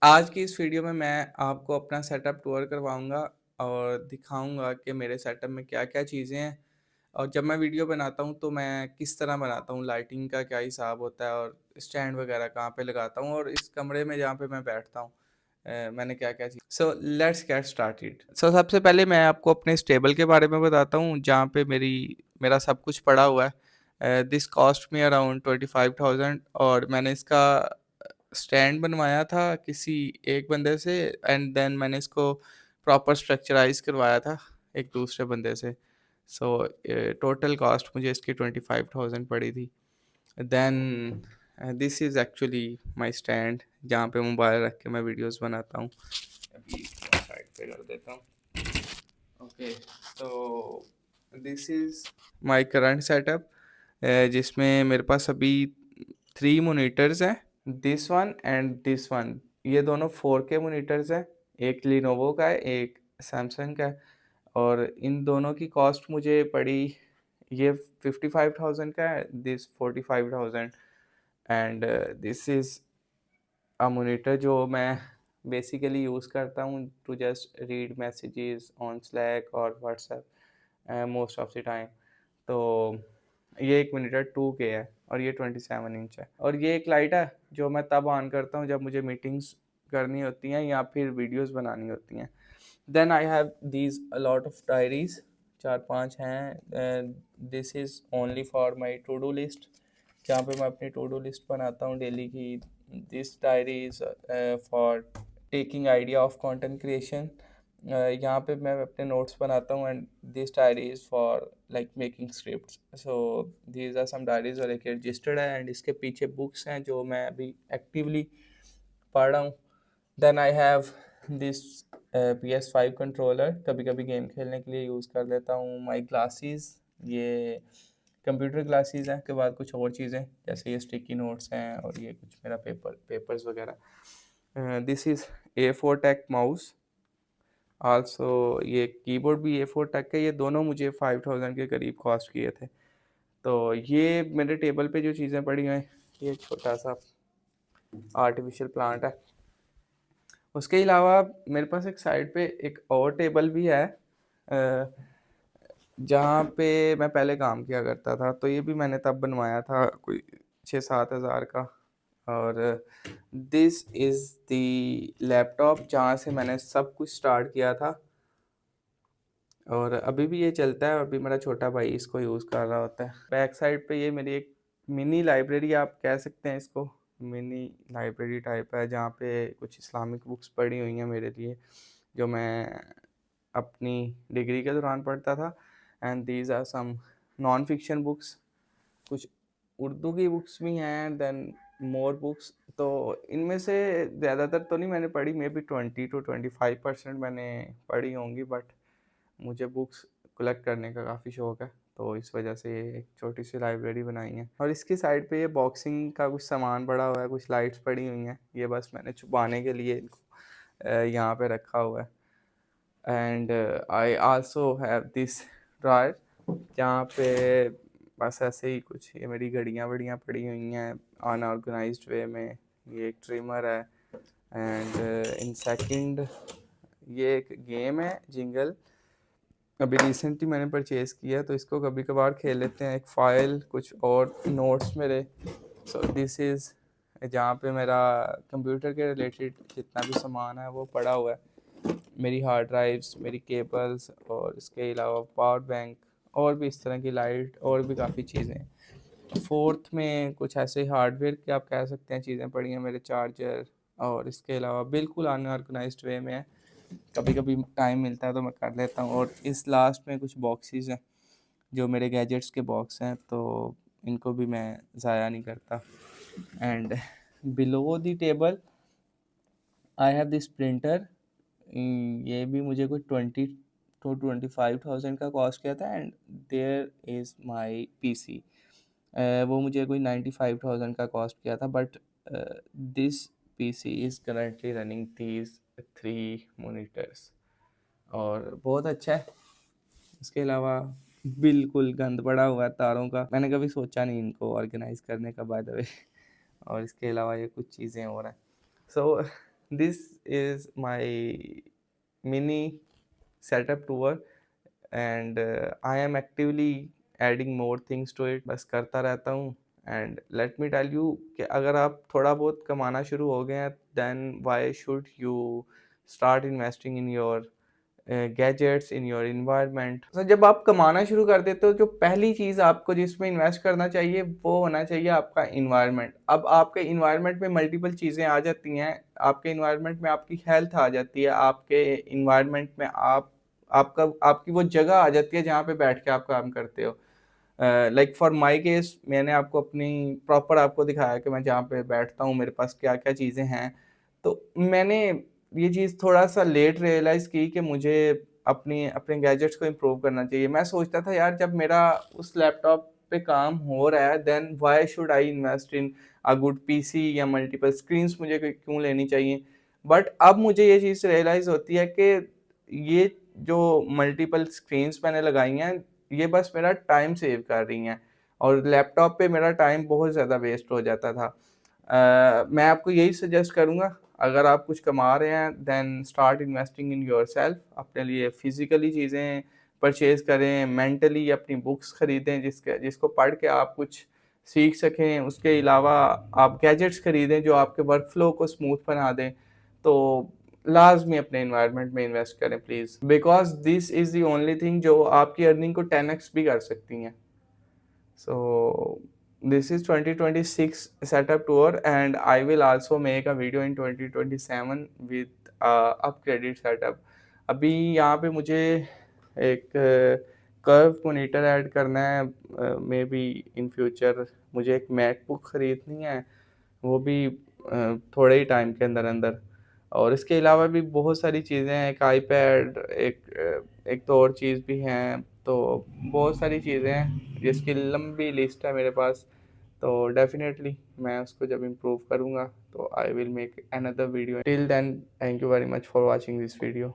आज की इस वीडियो में मैं आपको अपना सेटअप टूर करवाऊँगा और दिखाऊँगा कि मेरे सेटअप में क्या-क्या चीज़ें हैं और जब मैं वीडियो बनाता हूँ तो मैं किस तरह बनाता हूँ, लाइटिंग का क्या हिसाब होता है और स्टैंड वगैरह कहाँ पे लगाता हूँ और इस कमरे में जहाँ पे मैं बैठता हूँ मैंने क्या-क्या चीज़ सो लेट्स गेट स्टार्टेड। सो सबसे पहले मैं आपको अपने इस टेबल के बारे में बताता हूँ जहाँ पे मेरा सब कुछ पड़ा हुआ है। दिस कॉस्ट मी अराउंड 25,000 और मैंने इसका स्टैंड बनवाया था किसी एक बंदे से एंड देन मैंने इसको प्रॉपर स्ट्रक्चराइज़ करवाया था एक दूसरे बंदे से। सो टोटल कॉस्ट मुझे इसकी 25,000 पड़ी थी। Then this is actually my stand जहाँ पे मोबाइल रख के मैं वीडियोज़ बनाता हूँ। अभी साइड पे कर देता हूँ। ओके, तो this is my current setup जिसमें मेरे पास अभी 3 मॉनिटर्स हैं, this one and this one. ये दोनों 4K मॉनिटर्स हैं, एक लिनोवो का है, एक सैमसंग का है और इन दोनों की कॉस्ट मुझे पड़ी ये 55,000 का है, this 45,000 and this is a monitor जो मैं बेसिकली यूज़ करता हूँ to just read messages on Slack और WhatsApp most of the time. तो ये एक मॉनिटर 2K है और ये 27 इंच है और ये एक लाइट है जो मैं तब ऑन करता हूँ जब मुझे मीटिंग्स करनी होती हैं या फिर वीडियोस बनानी होती हैं। Then I have these a lot of diaries, 4-5 हैं। This is only for my to do list जहाँ पे मैं अपनी टू डू लिस्ट बनाता हूँ डेली की। This diary is for taking idea of content creation. यहाँ पे मैं अपने नोट्स बनाता हूँ and this diary is for like making scripts. So these are some diaries और एक रजिस्टर्ड है एंड इसके पीछे बुक्स हैं जो मैं अभी एक्टिवली पढ़ रहा हूँ। Then I have this PS5 controller, कभी कभी गेम खेलने के लिए यूज़ कर लेता हूँ। माई ग्लासेस, ये कंप्यूटर ग्लासेस हैं के बाद कुछ और चीज़ें जैसे ये स्टिकी नोट्स हैं और ये कुछ मेरा पेपर्स वगैरह। This is A4 Tech mouse, also ये कीबोर्ड भी A4 टेक है। ये दोनों मुझे 5,000 के करीब कॉस्ट किए थे। तो ये मेरे टेबल पे जो चीज़ें पड़ी हैं, ये छोटा सा आर्टिफिशियल प्लांट है। उसके अलावा मेरे पास एक साइड पे एक और टेबल भी है जहाँ पे मैं पहले काम किया करता था। तो ये भी मैंने तब बनवाया था कोई 6-7 हज़ार का। और दिस इज़ द लैपटॉप जहाँ से मैंने सब कुछ स्टार्ट किया था और अभी भी ये चलता है। अभी मेरा छोटा भाई इसको यूज़ कर रहा होता है। बैक साइड पे ये मेरी एक मिनी लाइब्रेरी आप कह सकते हैं इसको, मिनी लाइब्रेरी टाइप है जहाँ पे कुछ इस्लामिक बुक्स पड़ी हुई हैं मेरे लिए जो मैं अपनी डिग्री के दौरान पढ़ता था। And these are some non fiction books, कुछ उर्दू की बुक्स भी हैं, देन मोर बुक्स। तो इनमें से ज़्यादातर तो नहीं मैंने पढ़ी, मे बी 20 to 25% मैंने पढ़ी होंगी, बट मुझे बुक्स कलेक्ट करने का काफ़ी शौक है तो इस वजह से एक छोटी सी लाइब्रेरी बनाई है। और इसकी साइड पे ये बॉक्सिंग का कुछ सामान पड़ा हुआ है, कुछ लाइट्स पड़ी हुई हैं, ये बस मैंने छुपाने के लिए इनको यहाँ पे रखा हुआ है। And I also have this dryer जहाँ पे बस ऐसे ही कुछ ये मेरी घड़ियाँ वड़ियाँ पड़ी हुई हैं अनऑर्गेनाइज्ड वे में। ये एक ट्रिमर है एंड इन सेकंड ये एक गेम है जिंगल, अभी रिसेंटली मैंने परचेज़ किया है तो इसको कभी कभार खेल लेते हैं। एक फ़ाइल, कुछ और नोट्स मेरे। सो दिस इज़ जहाँ पे मेरा कंप्यूटर के रिलेटेड जितना भी सामान है वो पड़ा हुआ है। मेरी हार्ड ड्राइव्स, मेरी केबल्स और इसके अलावा पावर बैंक और भी इस तरह की लाइट और भी काफ़ी चीज़ें। फोर्थ में कुछ ऐसे हार्डवेयर के आप कह सकते हैं चीज़ें पड़ी हैं, मेरे चार्जर और इसके अलावा बिल्कुल अनऑर्गेनाइज्ड वे में है। कभी कभी टाइम मिलता है तो मैं कर लेता हूँ। और इस लास्ट में कुछ बॉक्सेस हैं जो मेरे गैजेट्स के बॉक्स हैं तो इनको भी मैं ज़ाया नहीं करता। And below the table I have this printer, ये भी मुझे कोई 20 to 25,000 का कॉस्ट किया था। And there is my PC, वो मुझे कोई 95,000 का कॉस्ट किया था। But this PC is currently running these 3 monitors और बहुत अच्छा है। इसके अलावा बिल्कुल गंद पड़ा हुआ है तारों का, मैंने कभी सोचा नहीं इनको ऑर्गेनाइज करने का बाय द वे। और इसके अलावा ये कुछ चीज़ें और हैं। सो This is my mini setup tour and I am actively adding more things to it. बस करता रहता हूँ and let me tell you कि अगर आप थोड़ा बहुत कमाना शुरू हो गए हैं then why should you start investing in your gadgets in your environment. तो जब आप कमाना शुरू कर देते हो जो पहली चीज़ आपको जिसमें इन्वेस्ट करना चाहिए वो होना चाहिए आपका इन्वायरमेंट। अब आपके इन्वायरमेंट में मल्टीपल चीज़ें आ जाती हैं, आपके इन्वायरमेंट में आपकी हेल्थ आ जाती है, आपके इन्वायरमेंट में आपका आपकी वो जगह आ जाती है जहाँ पे बैठ के आप काम करते हो। लाइक फॉर माय केस मैंने आपको अपनी प्रॉपर आपको दिखाया कि मैं जहाँ पे बैठता हूँ मेरे पास क्या-क्या चीज़ें हैं। तो मैंने ये चीज़ थोड़ा-सा लेट रियलाइज़ की कि मुझे अपनी अपने गैजेट्स को इम्प्रूव करना चाहिए। मैं सोचता था यार जब मेरा उस लैपटॉप पे काम हो रहा है then why should I invest in a good PC या मल्टीपल स्क्रीन्स मुझे क्यों लेनी चाहिए। बट अब मुझे ये चीज़ रियलाइज़ होती है कि ये जो मल्टीपल स्क्रीन्स मैंने लगाई हैं ये बस मेरा टाइम सेव कर रही हैं और लैपटॉप पे मेरा टाइम बहुत ज़्यादा वेस्ट हो जाता था। मैं आपको यही सजेस्ट करूँगा अगर आप कुछ कमा रहे हैं then start investing in yourself. अपने लिए फिज़िकली चीज़ें परचेज़ करें, मेंटली अपनी बुक्स खरीदें जिसको पढ़ के आप कुछ सीख सकें। उसके अलावा आप गैजेट्स खरीदें जो आपके वर्कफ़्लो को स्मूथ बना दें। तो लाज़मी अपने एनवायरनमेंट में इन्वेस्ट करें please because this is the only thing जो आपकी अर्निंग को 10x भी कर सकती हैं। So this is 2026 setup tour and I will also make a video in 2027 with upgraded setup। अभी यहाँ पे मुझे एक कर्व मॉनिटर ऐड करना है मे बी इन फ्यूचर। मुझे एक मैकबुक ख़रीदनी है वो भी थोड़े ही टाइम के अंदर अंदर। और इसके अलावा भी बहुत सारी चीज़ें हैं, एक आईपैड, एक तो और चीज़ भी हैं, तो बहुत सारी चीज़ें हैं जिसकी लंबी लिस्ट है मेरे पास। तो डेफ़िनेटली मैं उसको जब इम्प्रूव करूँगा तो I will make another video. Till then thank you very much for watching this video.